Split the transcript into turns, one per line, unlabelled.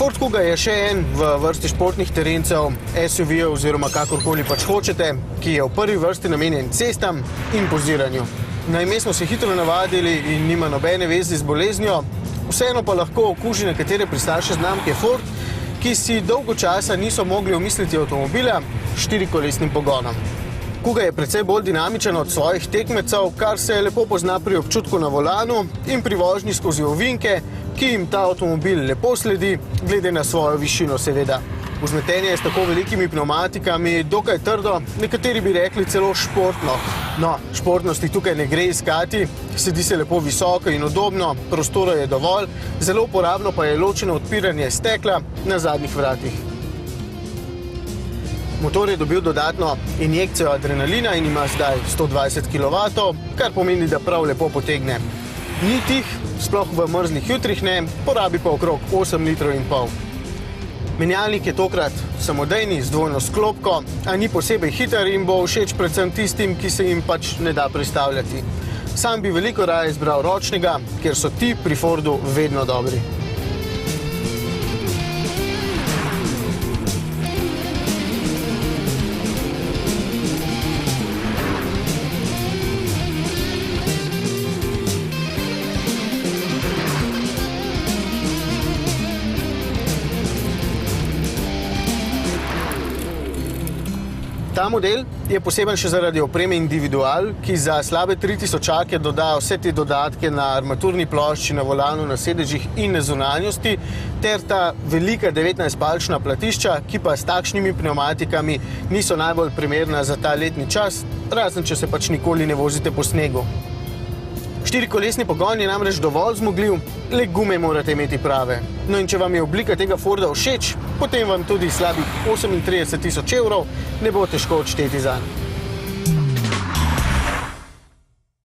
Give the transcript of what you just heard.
Ford Kuga je še en v vrsti športnih terencev, SUV-jev oziroma kakorkoli pač hočete, ki je v prvi vrsti namenjen cestam in poziranju. Na ime smo se hitro navadili in nima nobene veze z boleznijo, vseeno pa lahko okuži nekatere pristaše znamke Ford, ki si dolgo časa niso mogli omisliti avtomobila s štirikolesnim pogonom. Kuga je precej bolj dinamičen od svojih tekmecev, kar se lepo pozna pri občutku na volanu in pri vožnji skozi ovinke, ki jim ta avtomobil lepo sledi, glede na svojo višino seveda. Vzmetenje je s tako velikimi pnevmatikami dokaj trdo, nekateri bi rekli celo športno. No, športnosti tukaj ne gre iskati, sedi se lepo visoko in udobno, prostora je dovolj, zelo uporabno pa je ločeno odpiranje stekla na zadnjih vratih. Motor je dobil dodatno injekcijo adrenalina in ima zdaj 120 kW, kar pomeni, da prav lepo potegne. Ni tih, sploh v mrzlih jutrih ne, porabi pa okrog 8,5 litrov. Menjalnik je tokrat samodejni z dvojno sklopko, a ni posebej hiter in bo všeč predvsem tistim, ki se jim pač ne da prestavljati. Sam bi veliko raje izbral ročnega, ker so ti pri Fordu vedno dobri. Ta model je poseben še zaradi opreme Individual, ki za slabe 3000 doda vse te dodatke na armaturni plošči, na volanu, na sedežih in na zunanjosti, ter ta velika 19-palčna platišča, ki pa s takšnimi pnevmatikami niso najbolj primerna za ta letni čas, razen če se pač nikoli ne vozite po snegu. Štirikolesni pogon je namreč dovolj zmogljiv, le gume morate imeti prave. No in če vam je oblika tega Forda všeč, potem vam tudi slabih 38 000 evrov ne bo težko odšteti zanj.